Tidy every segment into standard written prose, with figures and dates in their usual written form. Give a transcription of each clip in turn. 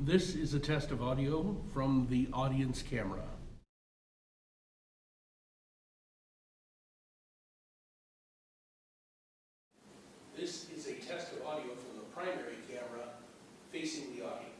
This is a test of audio from the audience camera. This is a test of audio from the primary camera facing the audience.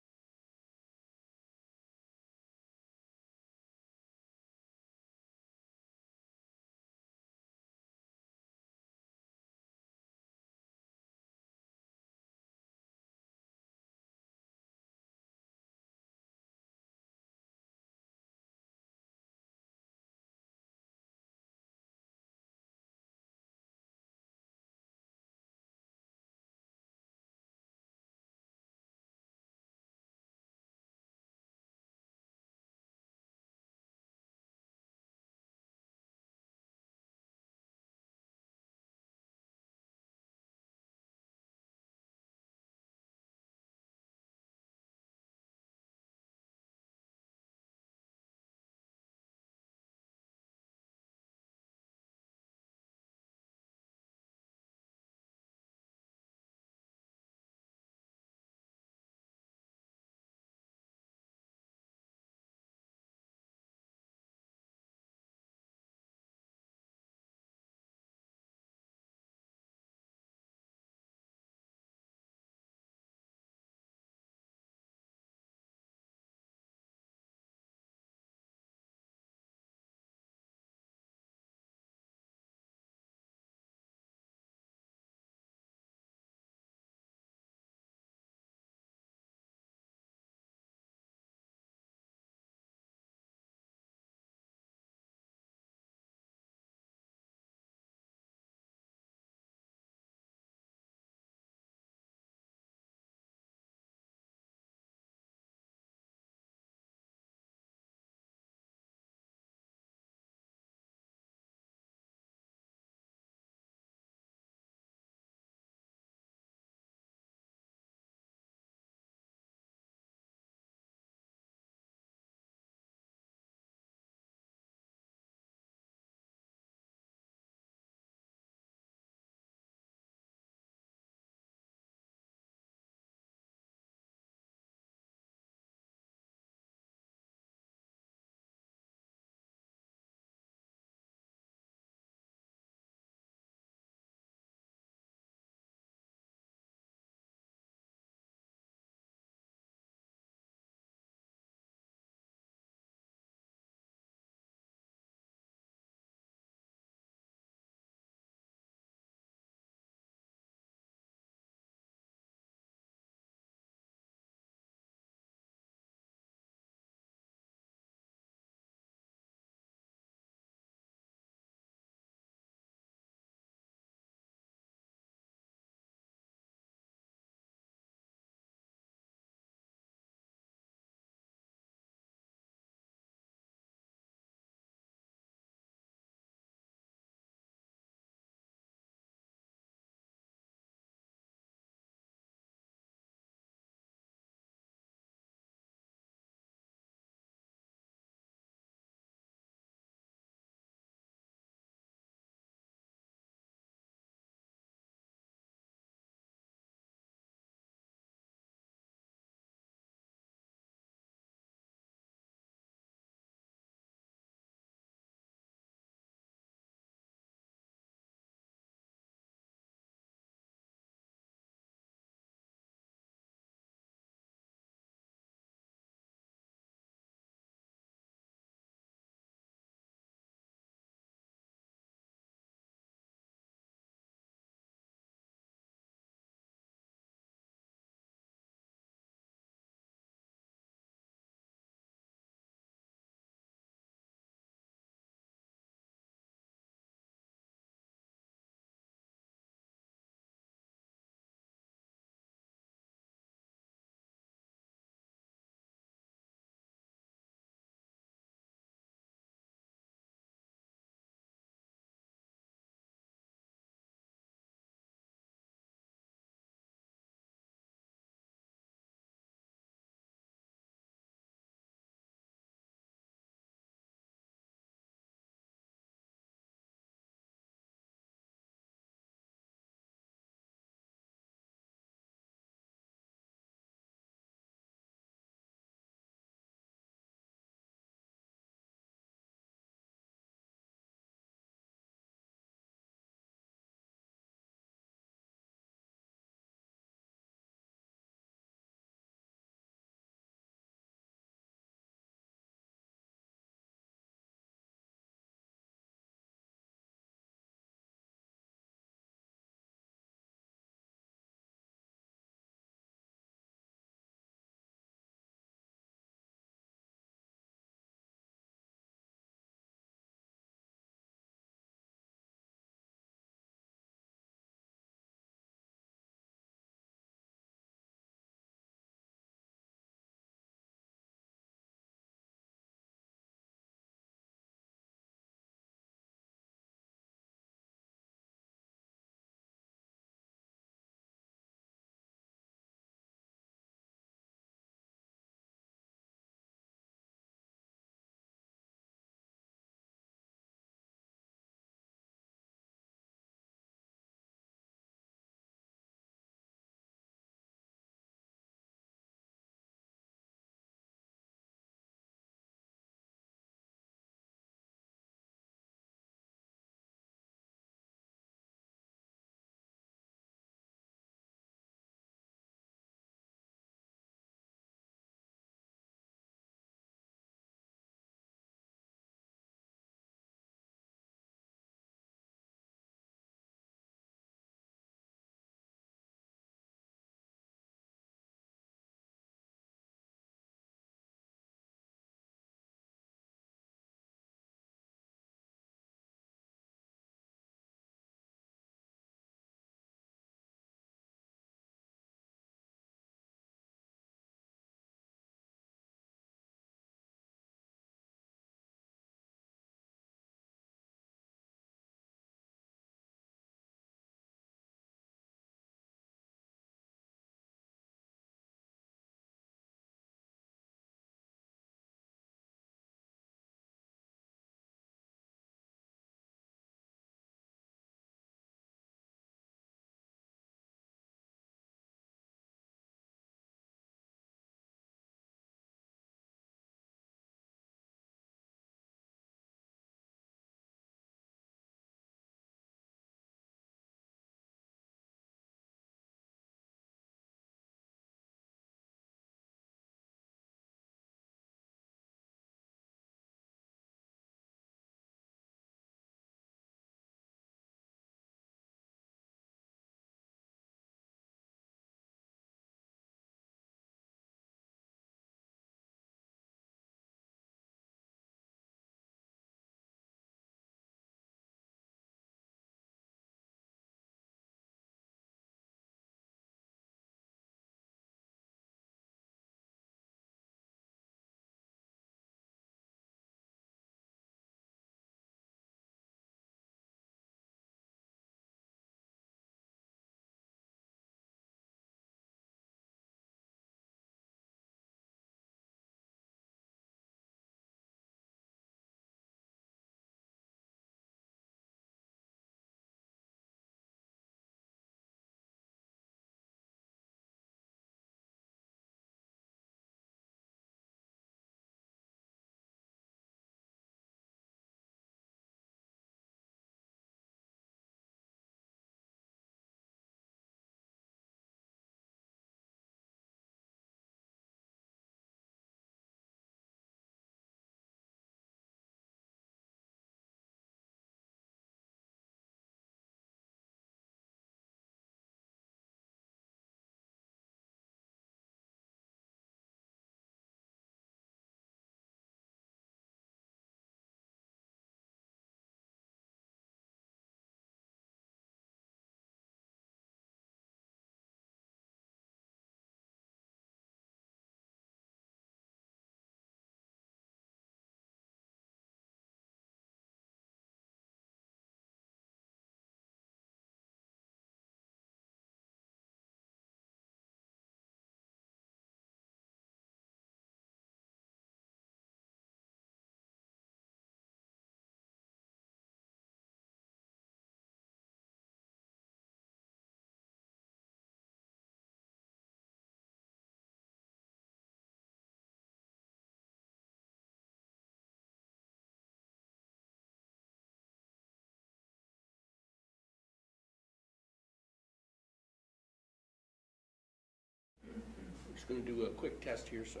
going to do a quick test here, so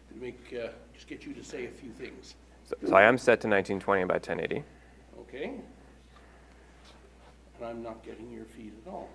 to make, just get you to say a few things. So I am set to 1920 by 1080. Okay? And I'm not getting your feed at all.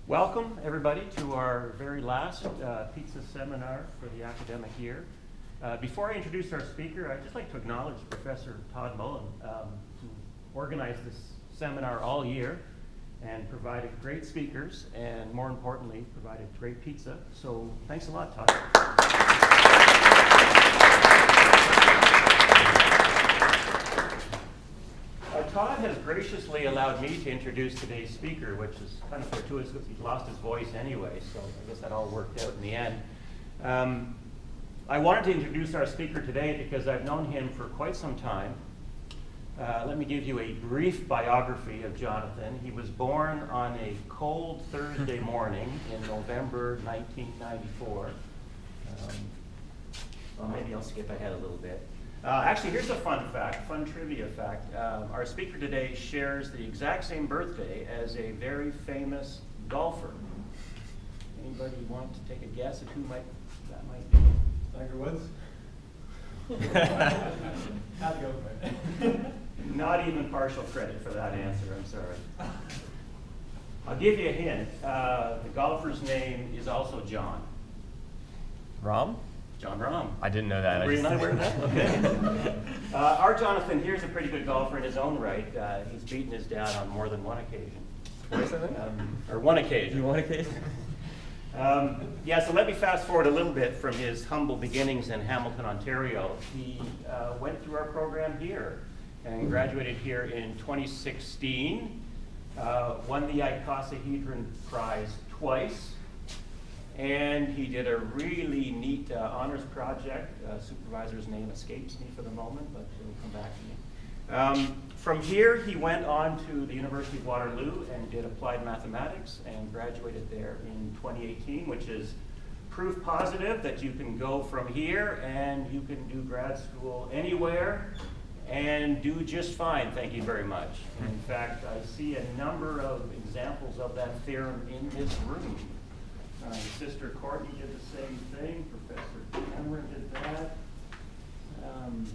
Welcome, everybody, to our very last pizza seminar for the academic year. Before I introduce our speaker, I'd just like to acknowledge Professor Todd Mullen, who organized this seminar all year and provided great speakers and, more importantly, provided great pizza. So thanks a lot, Todd. Todd has graciously allowed me to introduce today's speaker, which is kind of fortuitous because he's lost his voice anyway, so I guess that all worked out in the end. I wanted to introduce our speaker today because I've known him for quite some time. Let me give you a brief biography of Jonathan. He was born on a cold Thursday morning in November 1994. Well, maybe I'll skip ahead a little bit. Actually, here's a fun fact, fun trivia fact. Our speaker today shares the exact same birthday as a very famous golfer. Anybody want to take a guess at who that might be? Tiger Woods? How'd it go for it? Not even partial credit for that answer, I'm sorry. I'll give you a hint. The golfer's name is also John. Rahm? John Rahm. I didn't know that. Were you not aware of that? Okay. Our Jonathan here is a pretty good golfer in his own right. He's beaten his dad on more than one occasion. Or one occasion. One occasion? Yeah, so let me fast forward a little bit from his humble beginnings in Hamilton, Ontario. He went through our program here and graduated here in 2016, won the icosahedron prize twice, and he did a really neat honors project. Supervisor's name escapes me for the moment, but it'll come back to me. From here, he went on to the University of Waterloo and did applied mathematics and graduated there in 2018, which is proof positive that you can go from here and you can do grad school anywhere and do just fine, thank you very much. In fact, I see a number of examples of that theorem in this room. Sister Courtney did the same thing. Professor Cameron did that. I'm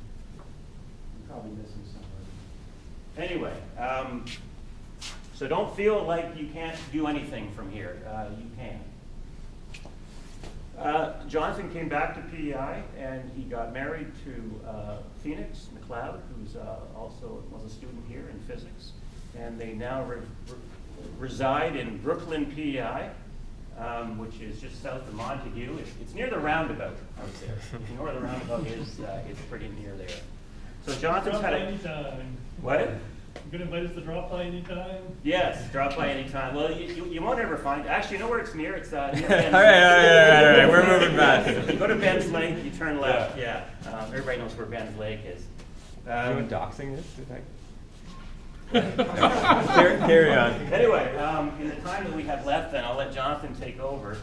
probably missing somewhere. Anyway, so don't feel like you can't do anything from here. You can. Jonathan came back to PEI and he got married to Phoenix McLeod, who's also was a student here in physics. And they now reside in Brooklyn, PEI. Which is just south of Montague. It's near the roundabout, I would say. If you know where the roundabout is, it's pretty near there. So Jonathan's had a... Anytime. What? You gonna invite us to drop by anytime? Yes, drop by anytime. Well, you won't ever find... Actually, you know where it's near? It's near Ben's all right. We're moving fast. If you go to Ben's Lake, you turn left, yeah. Everybody knows where Ben's Lake is. You know what doxing is? Carry on. Anyway, in the time that we have left, then I'll let Jonathan take over.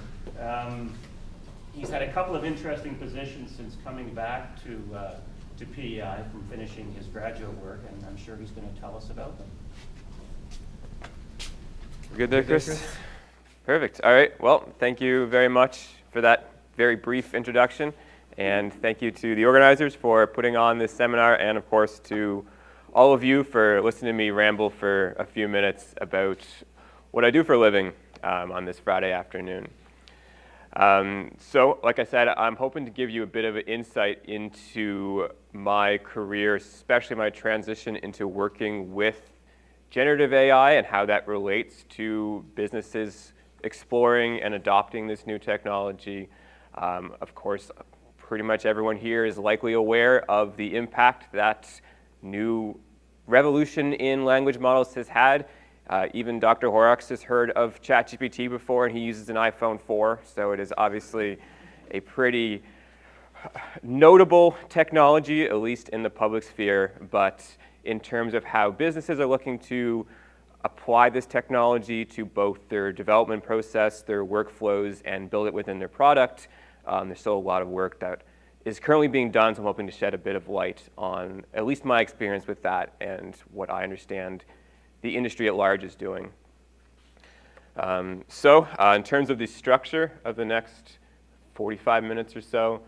He's had a couple of interesting positions since coming back to PEI from finishing his graduate work, and I'm sure he's going to tell us about them. We're good there, Chris? Perfect. All right. Well, thank you very much for that very brief introduction, and thank you to the organizers for putting on this seminar, and of course to all of you for listening to me ramble for a few minutes about what I do for a living on this Friday afternoon. So, like I said, I'm hoping to give you a bit of an insight into my career, especially my transition into working with generative AI and how that relates to businesses exploring and adopting this new technology. Of course, pretty much everyone here is likely aware of the impact that new revolution in language models has had. Even Dr. Horrocks has heard of ChatGPT before, and he uses an iPhone 4, so it is obviously a pretty notable technology, at least in the public sphere. But in terms of how businesses are looking to apply this technology to both their development process, their workflows, and build it within their product, there's still a lot of work that is currently being done, so I'm hoping to shed a bit of light on at least my experience with that and what I understand the industry at large is doing. So in terms of the structure of the next 45 minutes or so,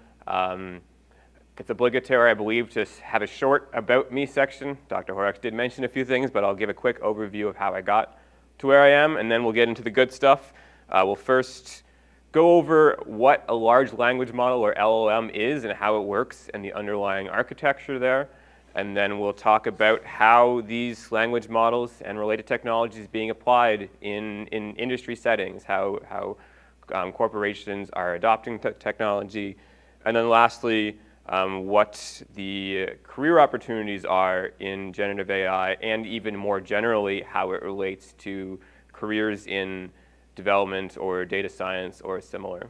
it's obligatory, I believe, to have a short about me section. Dr. Horrocks did mention a few things, but I'll give a quick overview of how I got to where I am, and then we'll get into the good stuff. We'll first go over what a large language model, or LLM, is and how it works and the underlying architecture there. And then we'll talk about how these language models and related technologies being applied in industry settings, how corporations are adopting technology. And then lastly, what the career opportunities are in generative AI, and even more generally, how it relates to careers in development or data science or similar.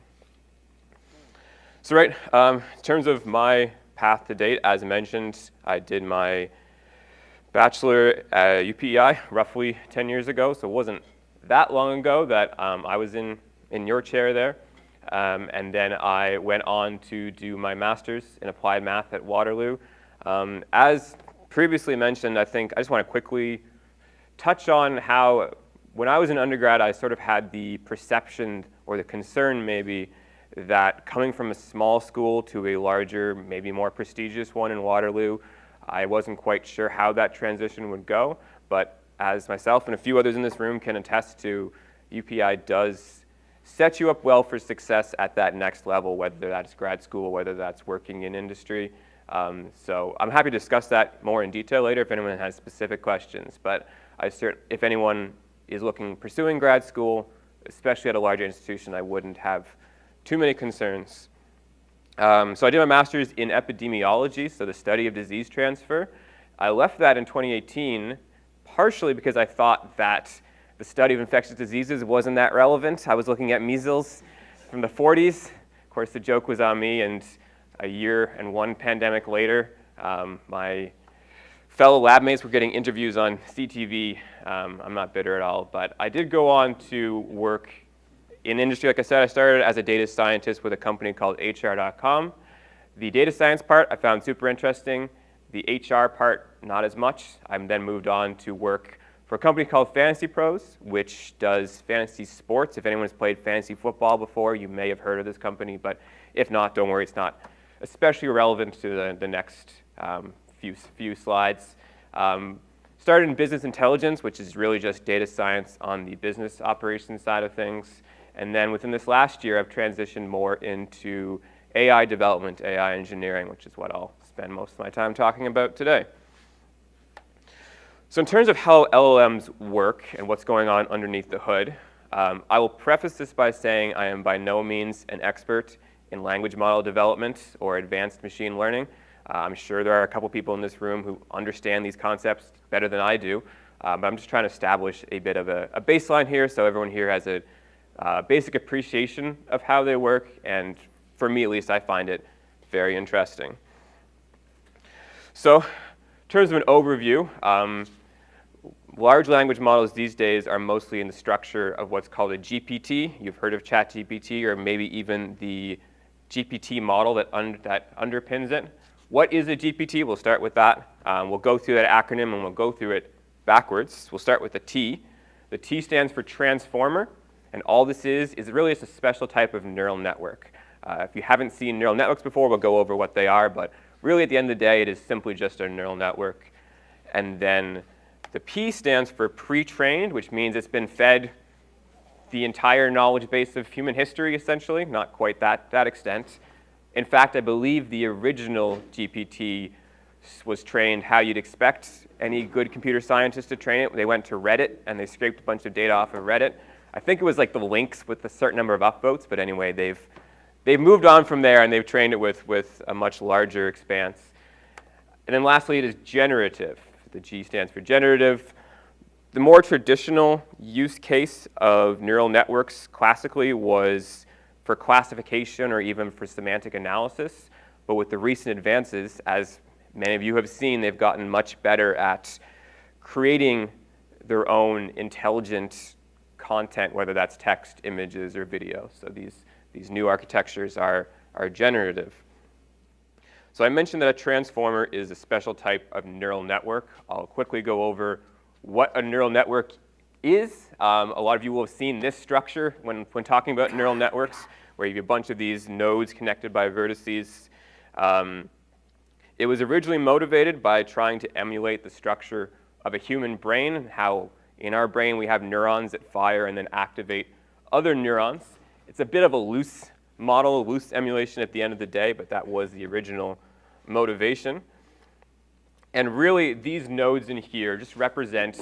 So in terms of my path to date, as mentioned, I did my bachelor at UPEI roughly 10 years ago, so it wasn't that long ago that I was in your chair there. And then I went on to do my master's in applied math at Waterloo. As previously mentioned, I just want to quickly touch on how, when I was an undergrad, I sort of had the perception, or the concern maybe, that coming from a small school to a larger, maybe more prestigious one in Waterloo, I wasn't quite sure how that transition would go. But as myself and a few others in this room can attest to, UPEI does set you up well for success at that next level, whether that's grad school, whether that's working in industry. So I'm happy to discuss that more in detail later if anyone has specific questions. But if anyone is pursuing grad school, especially at a larger institution, I wouldn't have too many concerns. So I did my master's in epidemiology, so the study of disease transfer. I left that in 2018, partially because I thought that the study of infectious diseases wasn't that relevant. I was looking at measles from the 40s. Of course, the joke was on me, and a year and one pandemic later, my fellow lab mates were getting interviews on CTV. I'm not bitter at all, but I did go on to work in industry. Like I said, I started as a data scientist with a company called HR.com. The data science part I found super interesting. The HR part, not as much. I then moved on to work for a company called Fantasy Pros, which does fantasy sports. If anyone has played fantasy football before, you may have heard of this company, but if not, don't worry, it's not especially relevant to the next few slides. Started in business intelligence, which is really just data science on the business operations side of things. And then within this last year, I've transitioned more into AI development, AI engineering, which is what I'll spend most of my time talking about today. So in terms of how LLMs work and what's going on underneath the hood, I will preface this by saying I am by no means an expert in language model development or advanced machine learning. I'm sure there are a couple people in this room who understand these concepts better than I do, but I'm just trying to establish a bit of a baseline here so everyone here has a basic appreciation of how they work, and for me at least, I find it very interesting. So in terms of an overview, large language models these days are mostly in the structure of what's called a GPT. You've heard of ChatGPT, or maybe even the GPT model that underpins it. What is a GPT? We'll start with that. We'll go through that acronym and we'll go through it backwards. We'll start with the T. The T stands for transformer, and all this is really just a special type of neural network. If you haven't seen neural networks before, we'll go over what they are, but really at the end of the day, it is simply just a neural network. And then the P stands for pre-trained, which means it's been fed the entire knowledge base of human history, essentially, not quite that extent. In fact, I believe the original GPT was trained how you'd expect any good computer scientist to train it. They went to Reddit and they scraped a bunch of data off of Reddit. I think it was like the links with a certain number of upvotes, but anyway, they've moved on from there and they've trained it with a much larger expanse. And then lastly, it is generative. The G stands for generative. The more traditional use case of neural networks classically was for classification or even for semantic analysis. But with the recent advances, as many of you have seen, they've gotten much better at creating their own intelligent content, whether that's text, images, or video. So these new architectures are generative. So I mentioned that a transformer is a special type of neural network. I'll quickly go over what a neural network is. A lot of you will have seen this structure when talking about neural networks, where you have a bunch of these nodes connected by vertices. It was originally motivated by trying to emulate the structure of a human brain, how in our brain we have neurons that fire and then activate other neurons. It's a bit of a loose model, a loose emulation at the end of the day, but that was the original motivation. And really, these nodes in here just represent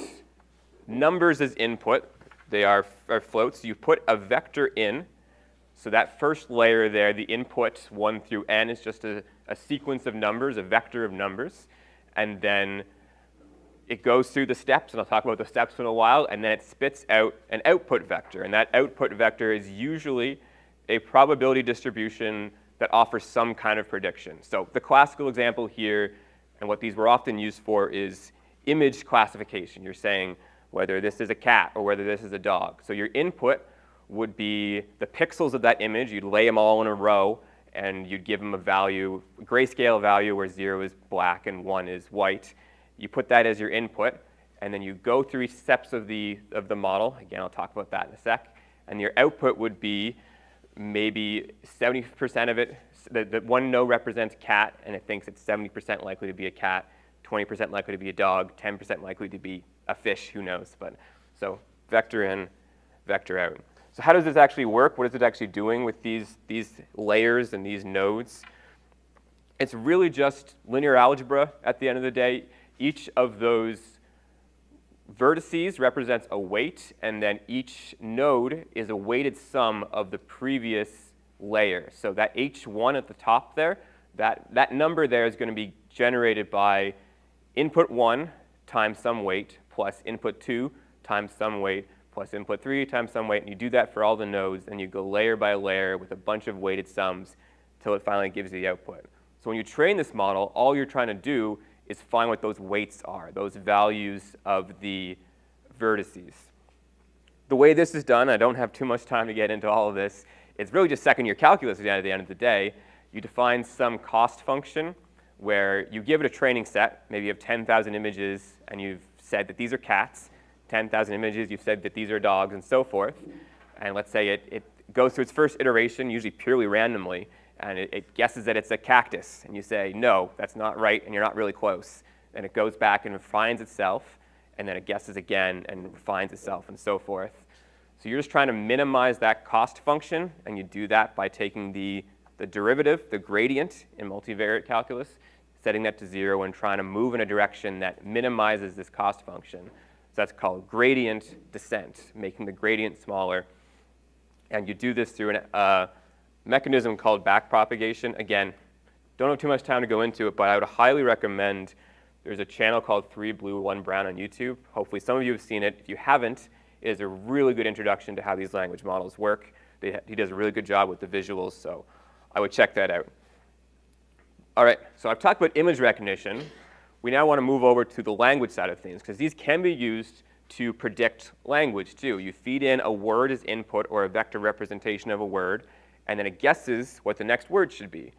numbers as input. They are floats. You put a vector in. So that first layer there, the input 1 through n, is just a sequence of numbers, a vector of numbers. And then it goes through the steps, and I'll talk about the steps in a while, and then it spits out an output vector. And that output vector is usually a probability distribution that offers some kind of prediction. So the classical example here, and what these were often used for, is image classification. You're saying whether this is a cat or whether this is a dog. So your input would be the pixels of that image. You'd lay them all in a row, and you'd give them a value, a grayscale value where 0 is black and 1 is white. You put that as your input, and then you go through each steps of the model. Again, I'll talk about that in a sec. And your output would be maybe 70% of it. The one node represents cat, and it thinks it's 70% likely to be a cat, 20% likely to be a dog, 10% likely to be a fish, who knows. But so vector in, vector out. So how does this actually work? What is it actually doing with these layers and these nodes? It's really just linear algebra at the end of the day. Each of those vertices represents a weight, and then each node is a weighted sum of the previous layer. So that H1 at the top there, that number there is going to be generated by input 1 times some weight plus input 2 times some weight plus input 3 times some weight. And you do that for all the nodes, and you go layer by layer with a bunch of weighted sums until it finally gives you the output. So when you train this model, all you're trying to do is find what those weights are, those values of the vertices. The way this is done, I don't have too much time to get into all of this, it's really just second-year calculus at the end of the day. You define some cost function where you give it a training set. Maybe you have 10,000 images, and you've said that these are cats. 10,000 images, you've said that these are dogs, and so forth. And let's say it goes through its first iteration, usually purely randomly, and it guesses that it's a cactus. And you say, no, that's not right, and you're not really close. And it goes back and refines itself, and then it guesses again and refines itself, and so forth. So you're just trying to minimize that cost function, and you do that by taking the derivative, the gradient in multivariate calculus, setting that to 0, and trying to move in a direction that minimizes this cost function. So that's called gradient descent, making the gradient smaller. And you do this through a mechanism called backpropagation. Again, don't have too much time to go into it, but I would highly recommend, there's a channel called 3 Blue 1 Brown on YouTube. Hopefully some of you have seen it. If you haven't, it is a really good introduction to how these language models work. He does a really good job with the visuals, so I would check that out. All right, so I've talked about image recognition. We now want to move over to the language side of things, because these can be used to predict language too. You feed in a word as input or a vector representation of a word, and then it guesses what the next word should be.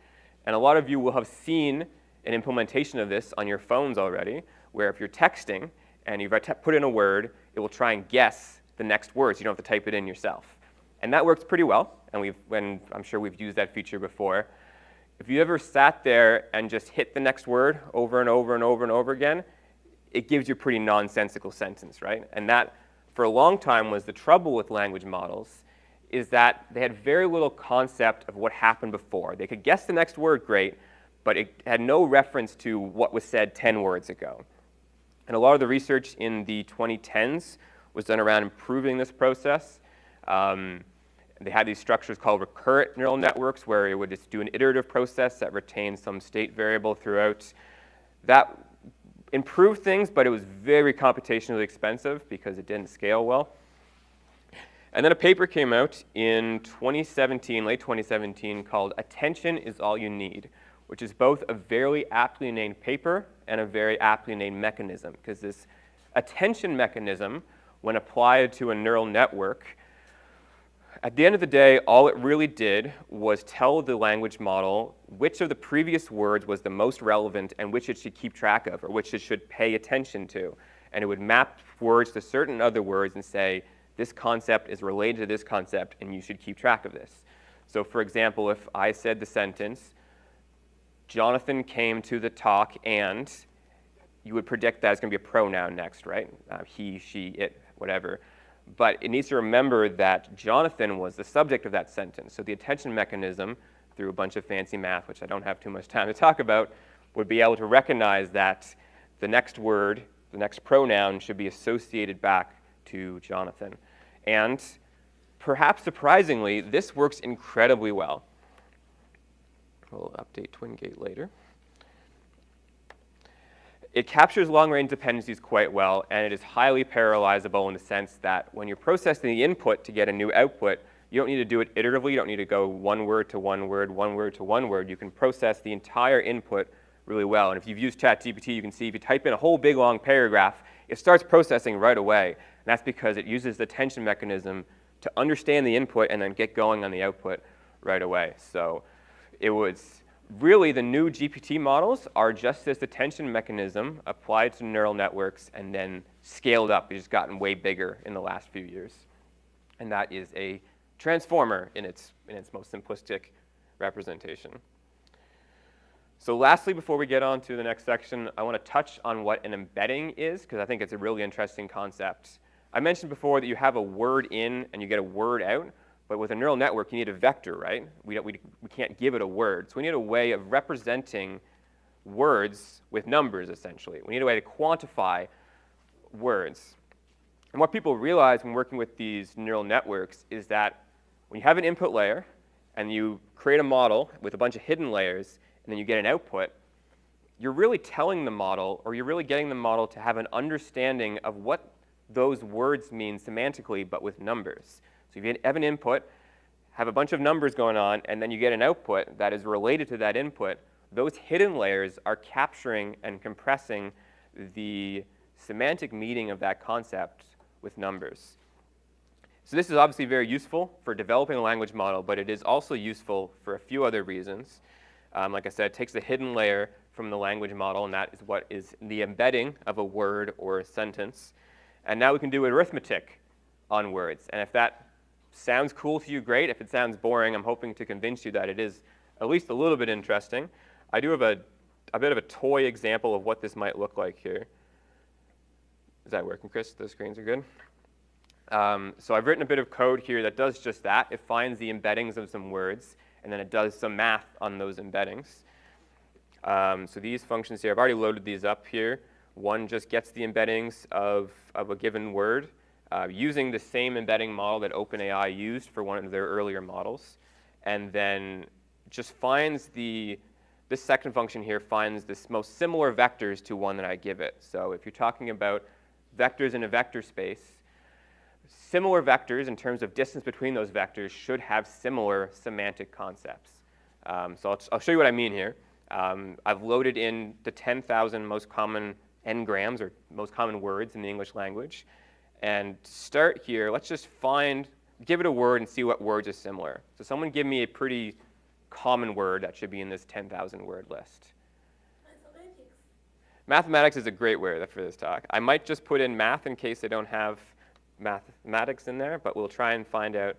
And a lot of you will have seen an implementation of this on your phones already, where if you're texting and you've put in a word, it will try and guess the next word, so you don't have to type it in yourself. And that works pretty well, and I'm sure we've used that feature before. If you ever sat there and just hit the next word over and over and over and over again, it gives you a pretty nonsensical sentence, right? And that, for a long time, was the trouble with language models, is that they had very little concept of what happened before. They could guess the next word great, but it had no reference to what was said 10 words ago. And a lot of the research in the 2010s was done around improving this process. They had these structures called recurrent neural networks, where it would just do an iterative process that retained some state variable throughout. That improved things, but it was very computationally expensive because it didn't scale well. And then a paper came out in 2017, late 2017, called Attention is All You Need, which is both a very aptly named paper and a very aptly named mechanism, because this attention mechanism, when applied to a neural network, at the end of the day, all it really did was tell the language model which of the previous words was the most relevant and which it should keep track of, or which it should pay attention to. And it would map words to certain other words and say, this concept is related to this concept, and you should keep track of this. So for example, if I said the sentence, Jonathan came to the talk, and you would predict that it's going to be a pronoun next, right? He, she, it, whatever. but it needs to remember that Jonathan was the subject of that sentence. So the attention mechanism, through a bunch of fancy math, which I don't have too much time to talk about, would be able to recognize that the next word, the next pronoun, should be associated back to Jonathan. And perhaps surprisingly, this works incredibly well. We'll update TwinGate later. It captures long-range dependencies quite well, and it is highly parallelizable in the sense that when you're processing the input to get a new output, you don't need to do it iteratively. You don't need to go one word to one word, one word to one word. You can process the entire input really well. And if you've used ChatGPT, you can see if you type in a whole big long paragraph, it starts processing right away. And that's because it uses the attention mechanism to understand the input and then get going on the output right away. So it was really the new GPT models are just this attention mechanism applied to neural networks and then scaled up. It's just gotten way bigger in the last few years. And that is a transformer in its most simplistic representation. So lastly, before we get on to the next section, I want to touch on what an embedding is, because I think it's a really interesting concept. I mentioned before that you have a word in and you get a word out, but with a neural network, you need a vector, right? We can't give it a word. So we need a way of representing words with numbers, essentially. We need a way to quantify words. And what people realize when working with these neural networks is that when you have an input layer and you create a model with a bunch of hidden layers and then you get an output, you're really telling the model, or you're really getting the model to have an understanding of what those words mean semantically, but with numbers. So if you have an input, have a bunch of numbers going on, and then you get an output that is related to that input, those hidden layers are capturing and compressing the semantic meaning of that concept with numbers. So this is obviously very useful for developing a language model, but it is also useful for a few other reasons. Like I said, it takes the hidden layer from the language model, and that is what is the embedding of a word or a sentence. And now we can do arithmetic on words. And if that sounds cool to you, great. If it sounds boring, I'm hoping to convince you that it is at least a little bit interesting. I do have a bit of a toy example of what this might look like here. Is that working, Chris? Those screens are good? So I've written a bit of code here that does just that. It finds the embeddings of some words, and then it does some math on those embeddings. So these functions here, I've already loaded these up here. One just gets the embeddings of a given word using the same embedding model that OpenAI used for one of their earlier models, and then just finds this second function here finds the most similar vectors to one that I give it. So if you're talking about vectors in a vector space, similar vectors in terms of distance between those vectors should have similar semantic concepts. So I'll show you what I mean here. I've loaded in the 10,000 most common n-grams, or most common words in the English language. And to start here, let's just give it a word and see what words are similar. So someone give me a pretty common word that should be in this 10,000 word list. Mathematics. Mathematics is a great word for this talk. I might just put in math in case I don't have mathematics in there, but we'll try and find out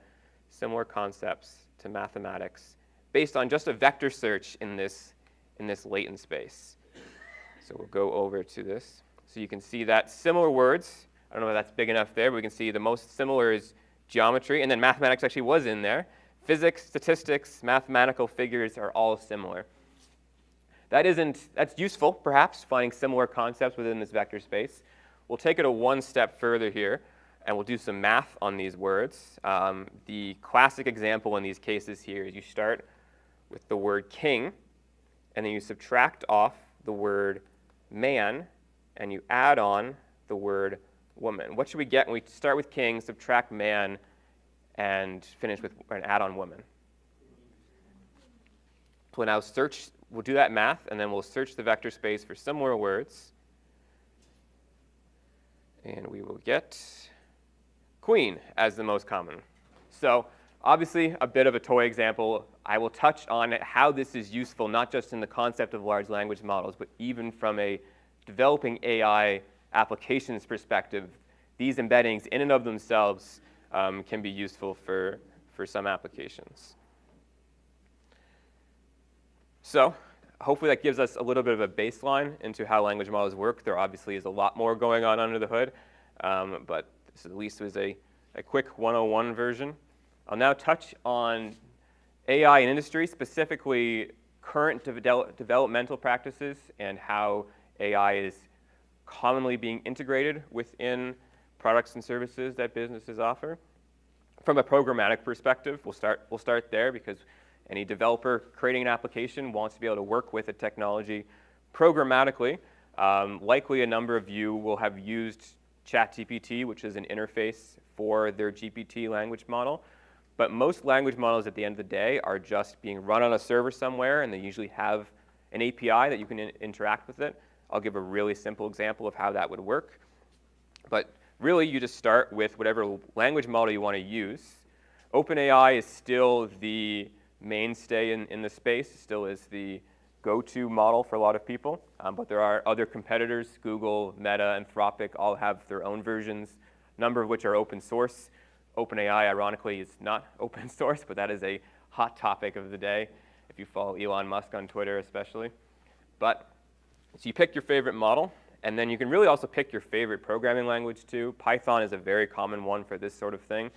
similar concepts to mathematics based on just a vector search in this latent space. So we'll go over to this. So you can see that similar words, I don't know if that's big enough there, but we can see the most similar is geometry, and then mathematics actually was in there. Physics, statistics, mathematical figures are all similar. That's useful, perhaps, finding similar concepts within this vector space. We'll take it one step further here, and we'll do some math on these words. The classic example in these cases here is you start with the word king, and then you subtract off the word man, and you add on the word woman. What should we get when we start with king, subtract man, and finish with an add on woman? We'll now we'll do that math, and then we'll search the vector space for similar words. And we will get queen as the most common. So obviously, a bit of a toy example. I will touch on how this is useful, not just in the concept of large language models, but even from a developing AI applications perspective. These embeddings in and of themselves can be useful for some applications. So hopefully that gives us a little bit of a baseline into how language models work. There obviously is a lot more going on under the hood, but this at least was a a quick 101 version. I'll now touch on AI in industry, specifically current developmental practices and how AI is commonly being integrated within products and services that businesses offer. From a programmatic perspective, we'll start there because any developer creating an application wants to be able to work with a technology programmatically. Likely a number of you will have used ChatGPT, which is an interface for their GPT language model. But most language models at the end of the day are just being run on a server somewhere, and they usually have an API that you can interact with it. I'll give a really simple example of how that would work. But really, you just start with whatever language model you want to use. OpenAI is still the mainstay in the space, still is the go-to model for a lot of people. But there are other competitors, Google, Meta, Anthropic, all have their own versions, a number of which are open source. OpenAI, ironically, is not open source, but that is a hot topic of the day, if you follow Elon Musk on Twitter especially. But, so you pick your favorite model, and then you can really also pick your favorite programming language too. Python is a very common one for this sort of thing.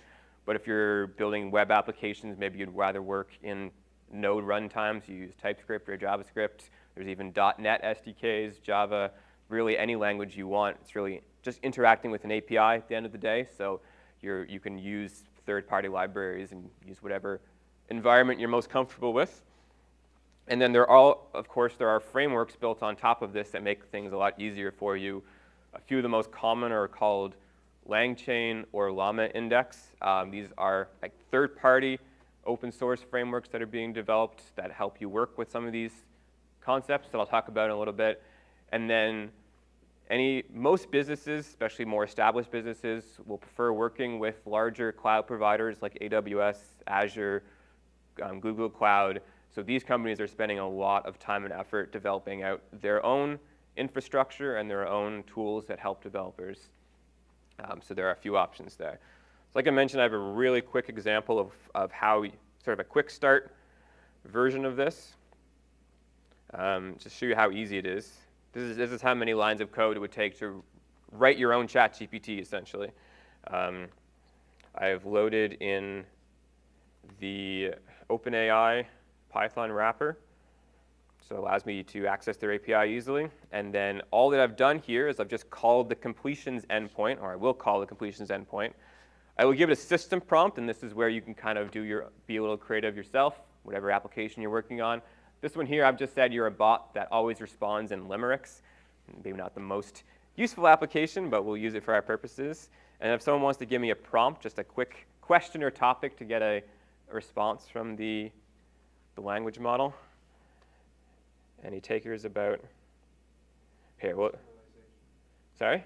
But if you're building web applications, maybe you'd rather work in Node runtimes, you use TypeScript or JavaScript. There's even .NET SDKs, Java, really any language you want. It's really just interacting with an API at the end of the day. So you can use third-party libraries and use whatever environment you're most comfortable with. And then of course, there are frameworks built on top of this that make things a lot easier for you. A few of the most common are called LangChain or Llama Index. These are like third-party open source frameworks that are being developed that help you work with some of these concepts that I'll talk about in a little bit. And then most businesses, especially more established businesses, will prefer working with larger cloud providers like AWS, Azure, Google Cloud. So these companies are spending a lot of time and effort developing out their own infrastructure and their own tools that help developers. So there are a few options there. So like I mentioned, I have a really quick example of how, sort of a quick start version of this. Just show you how easy it is. This is how many lines of code it would take to write your own ChatGPT, essentially. I've loaded in the OpenAI Python wrapper, so it allows me to access their API easily. And then all that I've done here is I've just called the completions endpoint, or I will call the completions endpoint. I will give it a system prompt, and this is where you can kind of be a little creative yourself, whatever application you're working on. This one here, I've just said you're a bot that always responds in limericks. Maybe not the most useful application, but we'll use it for our purposes. And if someone wants to give me a prompt, just a quick question or topic to get a response from the language model. Any takers about, here, what? Sorry?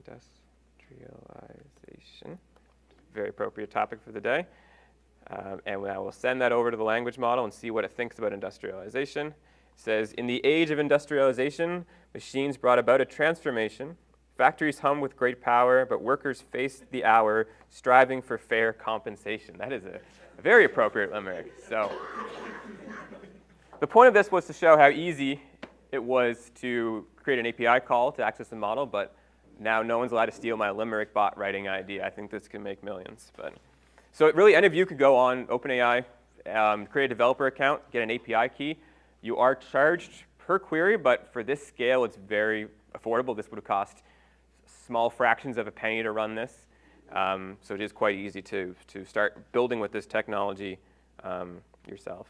Industrialization. Very appropriate topic for the day. And I will send that over to the language model and see what it thinks about industrialization. It says, in the age of industrialization, machines brought about a transformation. Factories hum with great power, but workers face the hour, striving for fair compensation. That is a very appropriate limerick. So the point of this was to show how easy it was to create an API call to access the model, but now no one's allowed to steal my limerick bot writing idea. I think this can make millions. So really, any of you could go on OpenAI, create a developer account, get an API key. You are charged per query, but for this scale, it's very affordable. This would have cost small fractions of a penny to run this. So it is quite easy to start building with this technology yourself.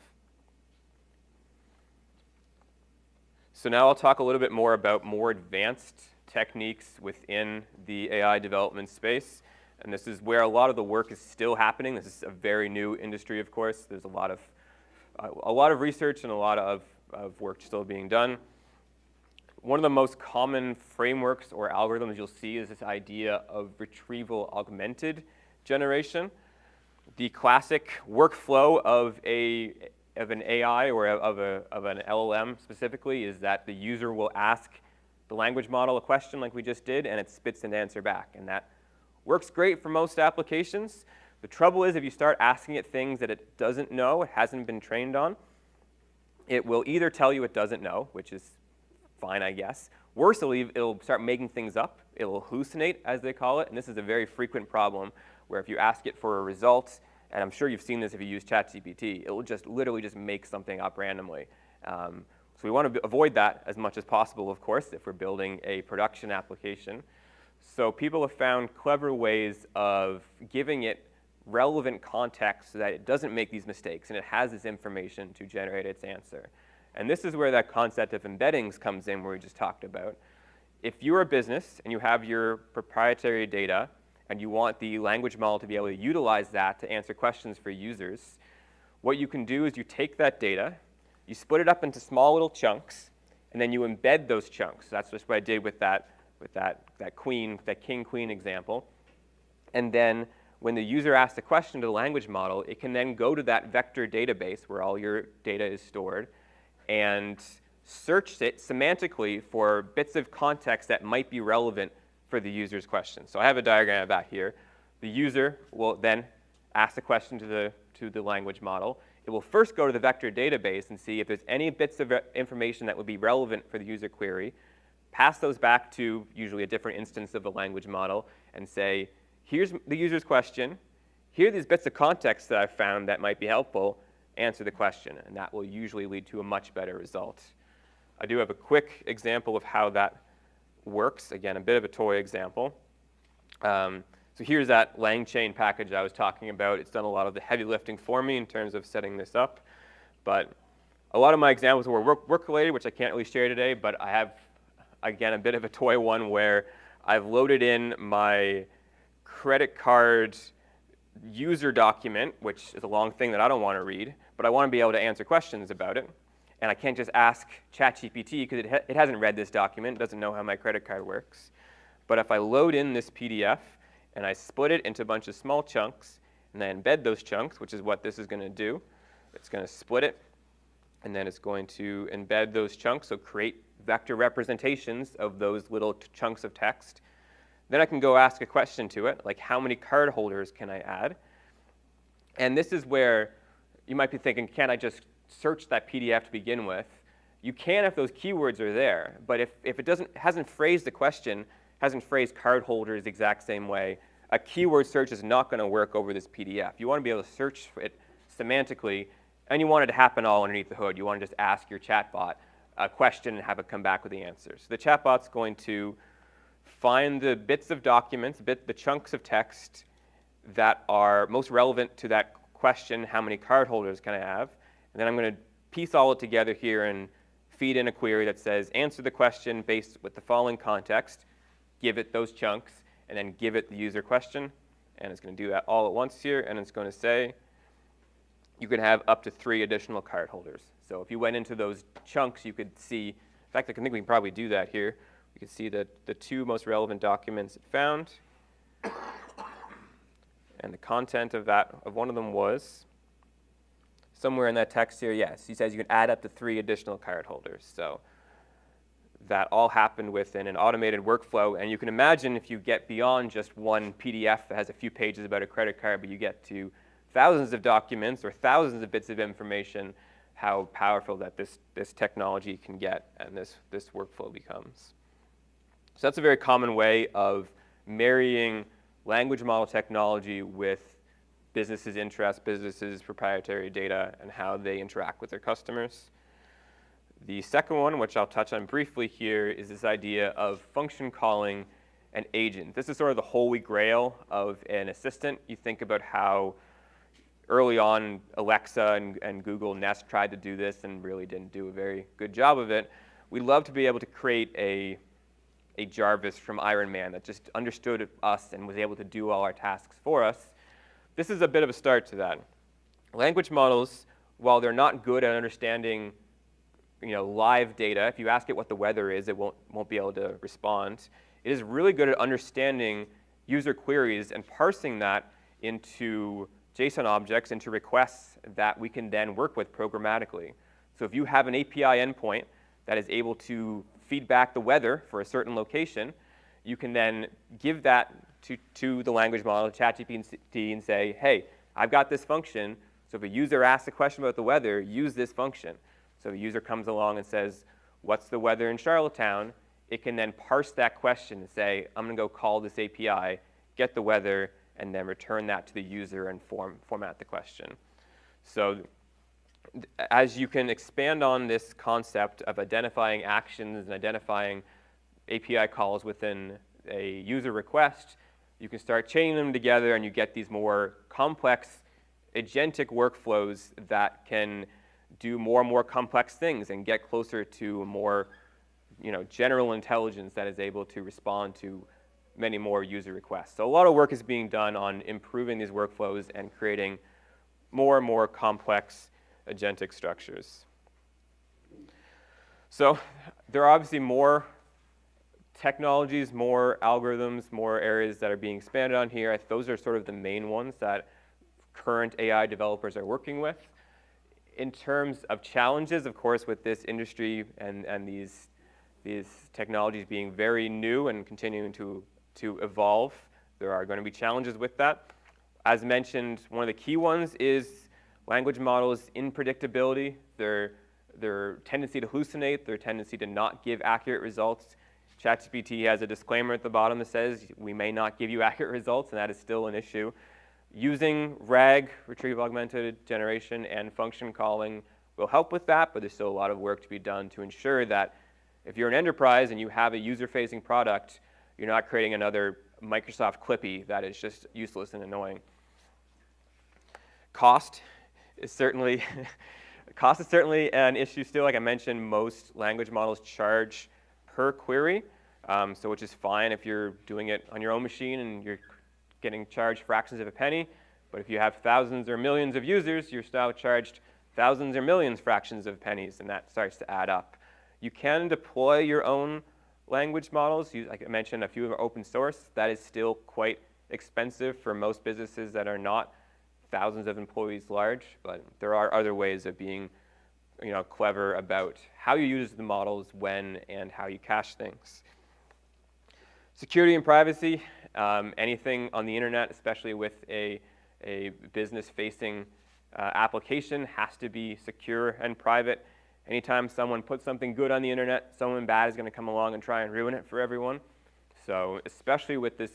So now I'll talk a little bit more about more advanced techniques within the AI development space. And this is where a lot of the work is still happening. This is a very new industry, of course. There's a lot of research and a lot of work still being done. One of the most common frameworks or algorithms you'll see is this idea of retrieval augmented generation. The classic workflow of an AI or of an LLM specifically is that the user will ask the language model a question like we just did, and it spits an answer back. And that works great for most applications. The trouble is if you start asking it things that it doesn't know, it hasn't been trained on, it will either tell you it doesn't know, which is fine, I guess. Worse, it'll start making things up. It'll hallucinate, as they call it, and this is a very frequent problem where if you ask it for a result, and I'm sure you've seen this if you use ChatGPT, it will just literally just make something up randomly. So we want to avoid that as much as possible, of course, if we're building a production application. So people have found clever ways of giving it relevant context so that it doesn't make these mistakes and it has this information to generate its answer. And this is where that concept of embeddings comes in, where we just talked about. If you're a business and you have your proprietary data and you want the language model to be able to utilize that to answer questions for users, what you can do is you take that data, you split it up into small little chunks, and then you embed those chunks. That's just what I did with that king-queen example. And then when the user asks a question to the language model, it can then go to that vector database where all your data is stored and search it semantically for bits of context that might be relevant for the user's question. So I have a diagram of that here. The user will then ask the question to the language model. It will first go to the vector database and see if there's any bits of information that would be relevant for the user query, pass those back to usually a different instance of the language model, and say, here's the user's question, here are these bits of context that I've found that might be helpful, answer the question, and that will usually lead to a much better result. I do have a quick example of how that works. Again, a bit of a toy example. So here's that LangChain package I was talking about. It's done a lot of the heavy lifting for me in terms of setting this up. But a lot of my examples were work-related, which I can't really share today, but I have, again, a bit of a toy one where I've loaded in my credit card user document, which is a long thing that I don't want to read, but I want to be able to answer questions about it. And I can't just ask ChatGPT because it hasn't read this document, it doesn't know how my credit card works. But if I load in this PDF and I split it into a bunch of small chunks and then embed those chunks, which is what this is going to do, it's going to split it and then it's going to embed those chunks, so create vector representations of those little chunks of text. Then I can go ask a question to it, like how many card holders can I add? And this is where you might be thinking, can't I just search that PDF to begin with? You can if those keywords are there, but if it hasn't phrased the question, hasn't phrased card holders the exact same way, a keyword search is not going to work over this PDF. You want to be able to search it semantically, and you want it to happen all underneath the hood. You want to just ask your chatbot a question and have it come back with the answer. So the chatbot's going to find the bits of documents, the chunks of text that are most relevant to that question, how many card holders can I have? And then I'm going to piece all it together here and feed in a query that says, answer the question based with the following context, give it those chunks, and then give it the user question. And it's going to do that all at once here, and it's going to say, you can have up to 3 additional card holders. So if you went into those chunks, you could see, in fact, I think we can probably do that here. You can see that the 2 most relevant documents it found. And the content of one of them was, somewhere in that text here, yes, he says you can add up to 3 additional card holders. So that all happened within an automated workflow. And you can imagine if you get beyond just one PDF that has a few pages about a credit card, but you get to thousands of documents or thousands of bits of information, how powerful that this technology can get and this workflow becomes. So that's a very common way of marrying language model technology with businesses' interests, businesses' proprietary data, and how they interact with their customers. The second one, which I'll touch on briefly here, is this idea of function calling an agent. This is sort of the holy grail of an assistant. You think about how early on Alexa and Google Nest tried to do this and really didn't do a very good job of it. We'd love to be able to create a Jarvis from Iron Man that just understood us and was able to do all our tasks for us. This is a bit of a start to that. Language models, while they're not good at understanding live data, if you ask it what the weather is, it won't be able to respond. It is really good at understanding user queries and parsing that into JSON objects, into requests that we can then work with programmatically. So if you have an API endpoint that is able to feed back the weather for a certain location, you can then give that to the language model, ChatGPT, and say, hey, I've got this function, so if a user asks a question about the weather, use this function. So the user comes along and says, what's the weather in Charlottetown, it can then parse that question and say, I'm going to go call this API, get the weather, and then return that to the user and format the question. So as you can expand on this concept of identifying actions and identifying API calls within a user request, you can start chaining them together and you get these more complex agentic workflows that can do more and more complex things and get closer to more general intelligence that is able to respond to many more user requests. So a lot of work is being done on improving these workflows and creating more and more complex agentic structures. So there are obviously more technologies, more algorithms, more areas that are being expanded on here. Those are sort of the main ones that current AI developers are working with. In terms of challenges, of course, with this industry and these technologies being very new and continuing to evolve, there are going to be challenges with that. As mentioned, one of the key ones is language models' unpredictability, their tendency to hallucinate, their tendency to not give accurate results. ChatGPT has a disclaimer at the bottom that says we may not give you accurate results, and that is still an issue. Using RAG, retrieval augmented generation, and function calling will help with that, but there's still a lot of work to be done to ensure that if you're an enterprise and you have a user-facing product, you're not creating another Microsoft Clippy that is just useless and annoying. Cost is certainly an issue still. Like I mentioned, most language models charge per query, so which is fine if you're doing it on your own machine and you're getting charged fractions of a penny. But if you have thousands or millions of users, you're now charged thousands or millions fractions of pennies, and that starts to add up. You can deploy your own language models. Like I mentioned, a few are open source. That is still quite expensive for most businesses that are not thousands of employees large, but there are other ways of being clever about how you use the models, when, and how you cache things. Security and privacy, anything on the internet, especially with a business-facing application, has to be secure and private. Anytime someone puts something good on the internet, someone bad is going to come along and try and ruin it for everyone. So especially with this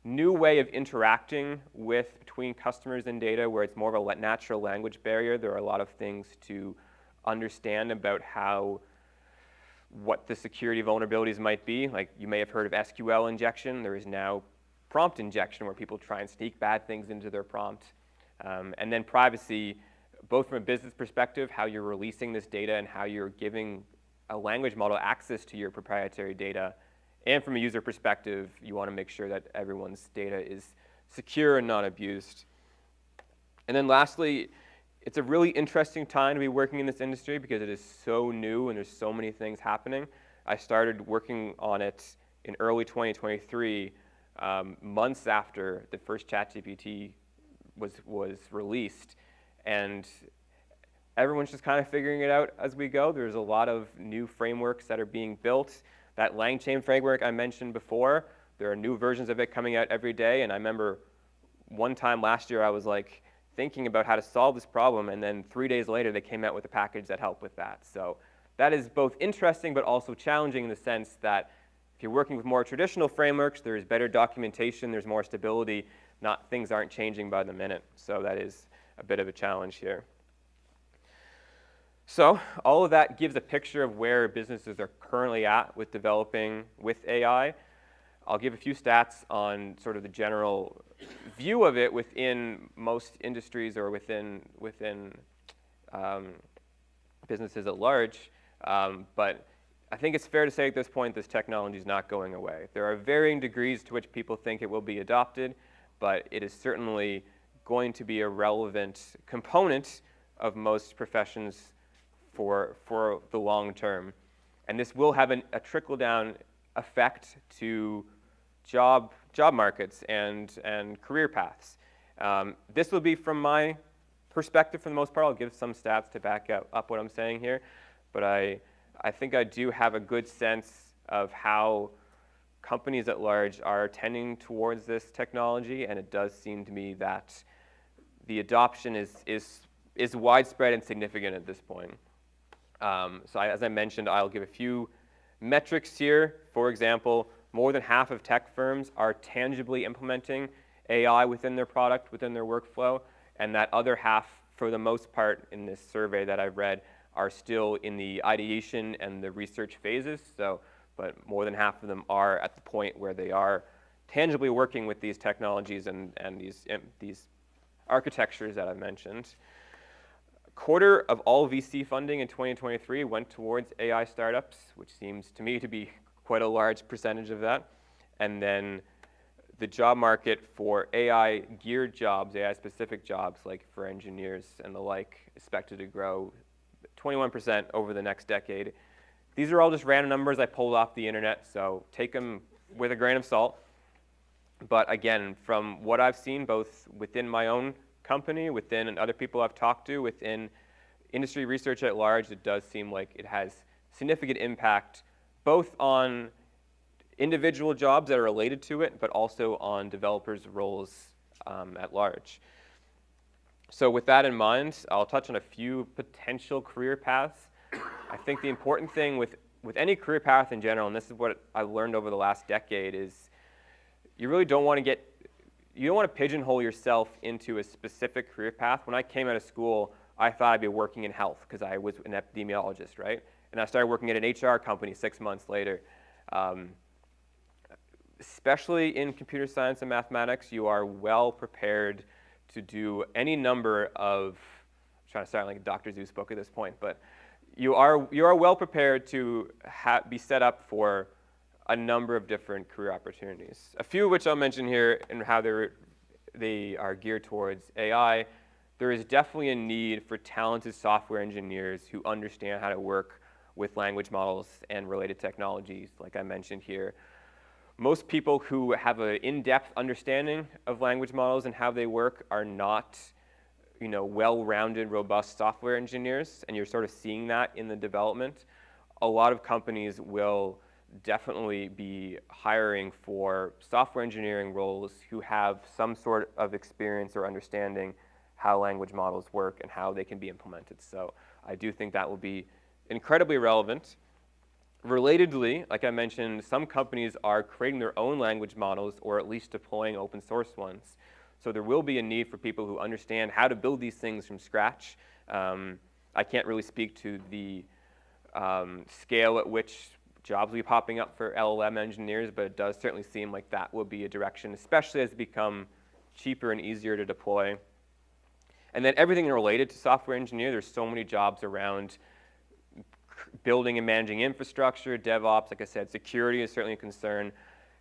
new way of interacting between customers and data, where it's more of a natural language barrier, there are a lot of things to understand about what the security vulnerabilities might be. Like you may have heard of SQL injection. There is now prompt injection, where people try and sneak bad things into their prompt. And then privacy, both from a business perspective, how you're releasing this data and how you're giving a language model access to your proprietary data. And from a user perspective, you want to make sure that everyone's data is secure and not abused. And then lastly, it's a really interesting time to be working in this industry because it is so new and there's so many things happening. I started working on it in early 2023, months after the first ChatGPT was released. And everyone's just kind of figuring it out as we go. There's a lot of new frameworks that are being built. That LangChain framework I mentioned before, there are new versions of it coming out every day. And I remember one time last year I was like thinking about how to solve this problem, and then 3 days later they came out with a package that helped with that. So that is both interesting but also challenging in the sense that if you're working with more traditional frameworks, there's better documentation, there's more stability, things aren't changing by the minute. So that is a bit of a challenge here. So all of that gives a picture of where businesses are currently at with developing with AI. I'll give a few stats on sort of the general view of it within most industries or within businesses at large. But I think it's fair to say at this point this technology is not going away. There are varying degrees to which people think it will be adopted, but it is certainly going to be a relevant component of most professions for the long term. And this will have a trickle-down effect to job markets and career paths. This will be from my perspective for the most part. I'll give some stats to back up what I'm saying here. But I think I do have a good sense of how companies at large are tending towards this technology, and it does seem to me that the adoption is widespread and significant at this point. As I mentioned, I'll give a few metrics here. For example, more than half of tech firms are tangibly implementing AI within their product, within their workflow, and that other half, for the most part in this survey that I've read, are still in the ideation and the research phases. But more than half of them are at the point where they are tangibly working with these technologies and these architectures that I've mentioned. A quarter of all VC funding in 2023 went towards AI startups, which seems to me to be quite a large percentage of that. And then the job market for AI-geared jobs, AI-specific jobs, like for engineers and the like, expected to grow 21% over the next decade. These are all just random numbers I pulled off the internet, so take them with a grain of salt. But again, from what I've seen, both within my own company, within other people I've talked to, within industry research at large, it does seem like it has significant impact both on individual jobs that are related to it, but also on developers' roles at large. So with that in mind, I'll touch on a few potential career paths. I think the important thing with any career path in general, and this is what I've learned over the last decade, is you really don't want to pigeonhole yourself into a specific career path. When I came out of school, I thought I'd be working in health because I was an epidemiologist, right? And I started working at an HR company 6 months later. Especially in computer science and mathematics, you are well prepared to do any number of, I'm trying to sound like a Dr. Seuss book at this point, but you are well prepared to be set up for a number of different career opportunities. A few of which I'll mention here and how they are geared towards AI. There is definitely a need for talented software engineers who understand how to work with language models and related technologies, like I mentioned here. Most people who have an in-depth understanding of language models and how they work are not, well-rounded, robust software engineers, and you're sort of seeing that in the development. A lot of companies will definitely be hiring for software engineering roles who have some sort of experience or understanding how language models work and how they can be implemented. So I do think that will be incredibly relevant. Relatedly, like I mentioned, some companies are creating their own language models or at least deploying open source ones. So there will be a need for people who understand how to build these things from scratch. I can't really speak to the scale at which jobs will be popping up for LLM engineers, but it does certainly seem like that will be a direction, especially as it become cheaper and easier to deploy. And then everything related to software engineer, there's so many jobs around building and managing infrastructure, DevOps, like I said, security is certainly a concern.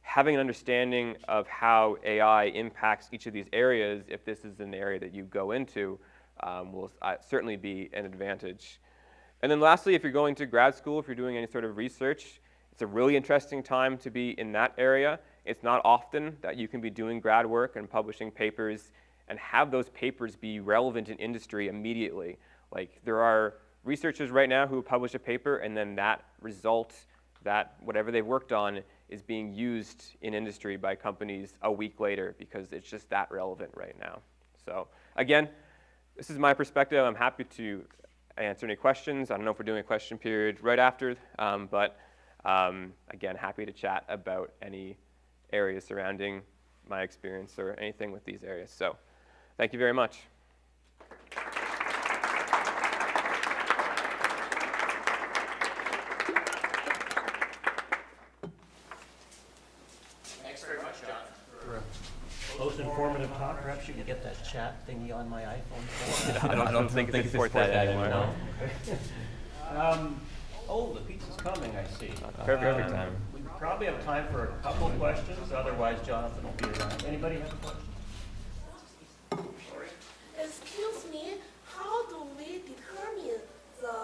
Having an understanding of how AI impacts each of these areas, if this is an area that you go into, will certainly be an advantage. And then lastly, if you're going to grad school, if you're doing any sort of research, it's a really interesting time to be in that area. It's not often that you can be doing grad work and publishing papers and have those papers be relevant in industry immediately. Like there are researchers right now who publish a paper and then that result, that whatever they've worked on is being used in industry by companies a week later because it's just that relevant right now. So again, this is my perspective. I'm happy to answer any questions. I don't know if we're doing a question period right after, but again, happy to chat about any areas surrounding my experience or anything with these areas. So thank you very much. Thanks very much, John. For a most informative talk, perhaps you can get that chat thingy on my iPhone 4. I don't think they support that anymore. No. Oh, the pizza's coming, I see. Perfect time. We probably have time for a couple of questions, otherwise Jonathan will be around. Anybody have a question? Excuse me, how do we determine the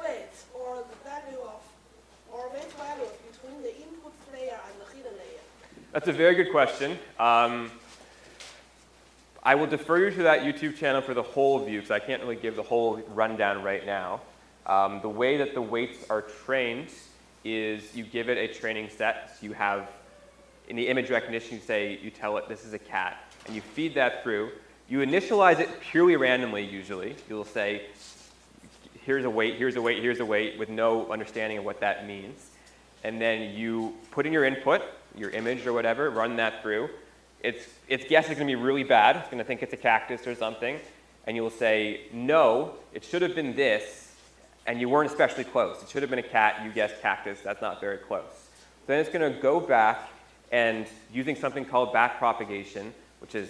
weight or the value of, or weight values between the input layer and the hidden layer? That's a very good question. I will defer you to that YouTube channel for the whole view because I can't really give the whole rundown right now. The way that the weights are trained is you give it a training set. So you have, in the image recognition, you tell it this is a cat, and you feed that through. You initialize it purely randomly usually. You'll say, here's a weight, here's a weight, here's a weight, with no understanding of what that means. And then you put in your input, your image or whatever, run that through. Its guess is going to be really bad. It's going to think it's a cactus or something. And you'll say, no, it should have been this, and you weren't especially close. It should have been a cat, you guessed cactus, that's not very close. Then it's going to go back and, using something called backpropagation, which is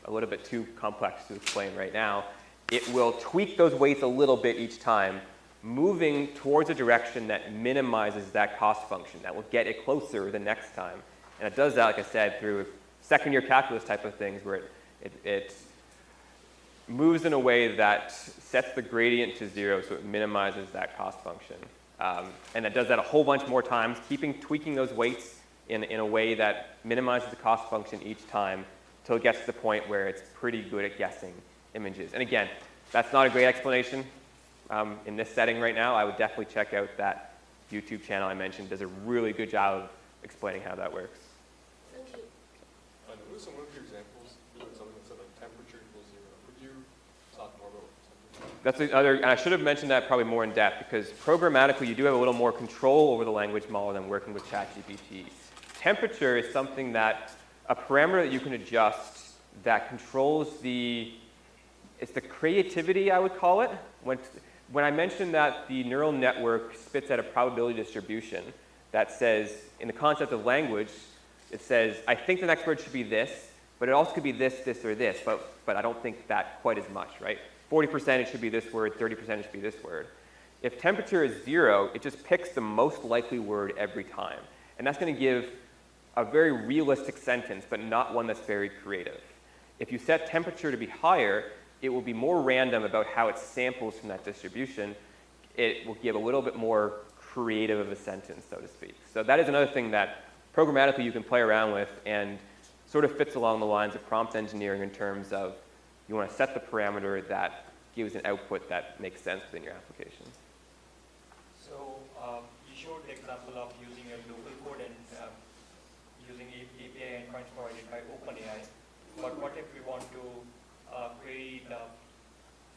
a little bit too complex to explain right now, it will tweak those weights a little bit each time, moving towards a direction that minimizes that cost function, that will get it closer the next time. And it does that, like I said, through second-year calculus type of things, where it moves in a way that sets the gradient to 0 so it minimizes that cost function. And it does that a whole bunch more times, tweaking those weights in a way that minimizes the cost function each time until it gets to the point where it's pretty good at guessing images. And again, that's not a great explanation in this setting right now. I would definitely check out that YouTube channel I mentioned. It does a really good job of explaining how that works. Thank you. I noticed some of your examples, you had something that said like temperature equals 0. Would you talk more about something? That's another, and I should have mentioned that probably more in depth, because programmatically you do have a little more control over the language model than working with ChatGPT. Temperature is something that, a parameter that you can adjust that controls it's the creativity, I would call it. When I mentioned that the neural network spits out a probability distribution that says, in the concept of language, it says, I think the next word should be this, but it also could be this, this, or this, but I don't think that quite as much, right? 40% it should be this word, 30% it should be this word. If temperature is 0, it just picks the most likely word every time. And that's going to give a very realistic sentence, but not one that's very creative. If you set temperature to be higher, it will be more random about how it samples from that distribution. It will give a little bit more creative of a sentence, so to speak. So that is another thing that programmatically you can play around with, and sort of fits along the lines of prompt engineering in terms of you want to set the parameter that gives an output that makes sense within your application. So you showed the example of using a local code and using API endpoints provided by OpenAI. But what if we want to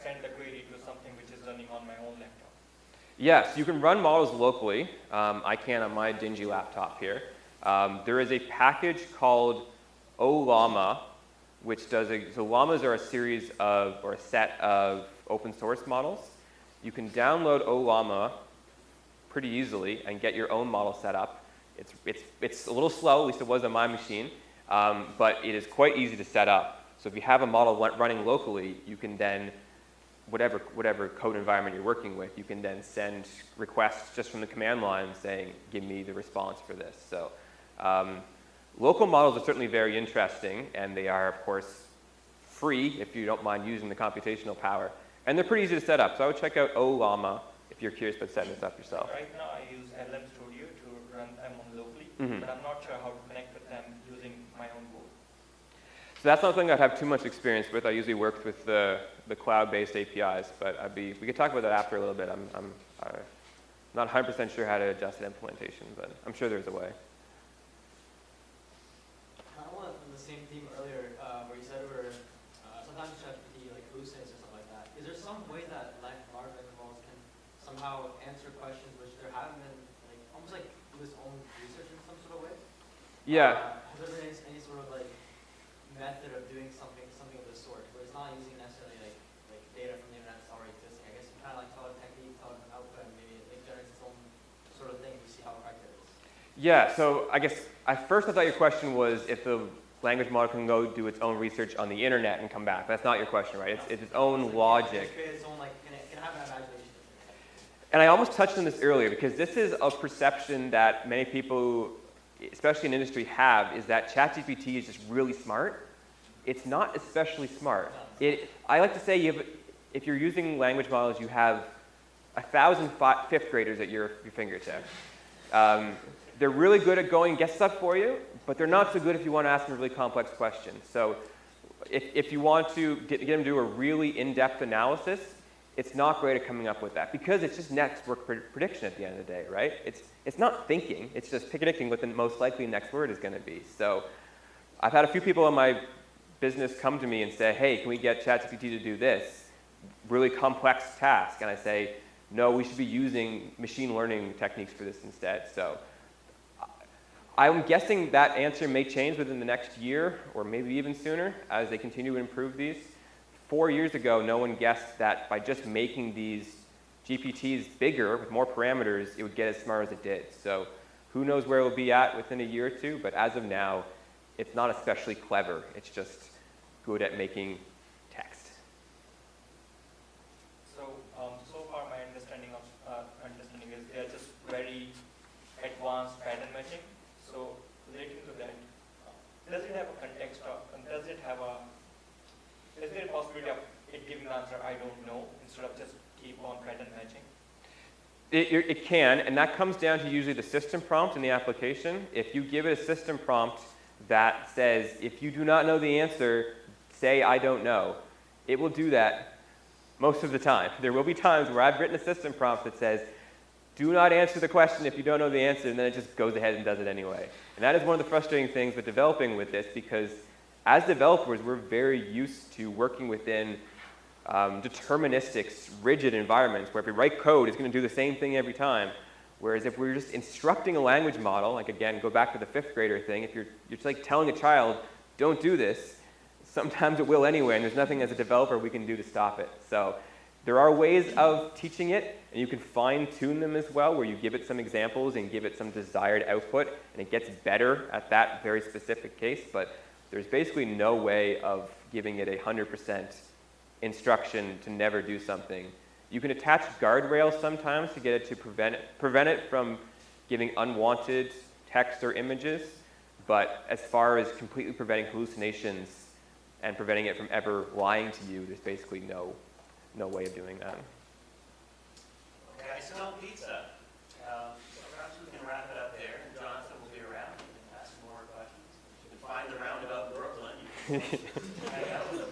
send the query to something which is running on my own laptop? Yes, you can run models locally. I can on my dingy laptop here. There is a package called OLlama, which does so llamas are a series of, or a set of open source models. You can download OLlama pretty easily and get your own model set up. It's a little slow, at least it was on my machine, but it is quite easy to set up. So if you have a model running locally, you can then, whatever code environment you're working with, you can then send requests just from the command line saying, give me the response for this. So local models are certainly very interesting, and they are, of course, free if you don't mind using the computational power. And they're pretty easy to set up. So I would check out OLlama if you're curious about setting this up yourself. Right now I use LM Studio to run them on locally, but I'm not sure how to connect with them using my own code. So that's not something I have too much experience with. I usually work with the cloud-based APIs, but we could talk about that after a little bit. I'm not 100% sure how to adjust an implementation, but I'm sure there's a way. Kind of on the same theme earlier, where you said sometimes ChatGPT like hallucinates or something like that. Is there some way that large language models can somehow answer questions which there haven't been, like almost like do its own research in some sort of way? Yeah. Has there been any sort of like method of doing something of this sort, where it's not using necessarily like data from the internet that's already existing? I guess you kind of like tell it a technique, tell it an output, and maybe it generates its own sort of thing to see how effective it is. Yeah, so I guess at first I thought your question was if the language model can go do its own research on the internet and come back. That's not your question, right? It's its own logic. Its own, like, can it have an imagination? And I almost touched on this earlier, because this is a perception that many people, especially in industry, have, is that ChatGPT is just really smart. It's not especially smart. I like to say if you're using language models, you have 1,000 fifth graders at your fingertips. They're really good at going guess stuff for you, but they're not so good if you want to ask them a really complex question. So if you want to get them to do a really in-depth analysis, it's not great at coming up with that, because it's just next word prediction at the end of the day, right? It's not thinking, it's just predicting what the most likely next word is going to be. So I've had a few people in my business come to me and say, hey, can we get ChatGPT to do this really complex task? And I say, no, we should be using machine learning techniques for this instead. So I'm guessing that answer may change within the next year or maybe even sooner as they continue to improve these. 4 years ago, no one guessed that by just making these GPTs bigger with more parameters, it would get as smart as it did. So who knows where it will be at within a year or two, but as of now, it's not especially clever. It's just good at making text. So, so far my understanding is they are just very advanced pattern matching. So relating to that, does it have a context of, is there a possibility of it giving the answer I don't know instead of just keep on pattern matching? It can, and that comes down to usually the system prompt in the application. If you give it a system prompt that says, if you do not know the answer, say I don't know, it will do that most of the time. There will be times where I've written a system prompt that says, do not answer the question if you don't know the answer, and then it just goes ahead and does it anyway. And that is one of the frustrating things with developing with this, because as developers, we're very used to working within deterministic, rigid environments where if we write code, it's going to do the same thing every time. Whereas if we're just instructing a language model, like again, go back to the 5th grader thing, if you're just like telling a child, don't do this, sometimes it will anyway, and there's nothing as a developer we can do to stop it. So there are ways of teaching it, and you can fine-tune them as well, where you give it some examples and give it some desired output, and it gets better at that very specific case, but there's basically no way of giving it 100% instruction to never do something. You can attach guardrails sometimes to get it to prevent it from giving unwanted text or images, but as far as completely preventing hallucinations and preventing it from ever lying to you, there's basically no way of doing that. Okay, I smell pizza. So perhaps we can wrap it up there, and Jonathan will be around and ask more questions. You can find the roundabout in Brooklyn. You can hang out with us.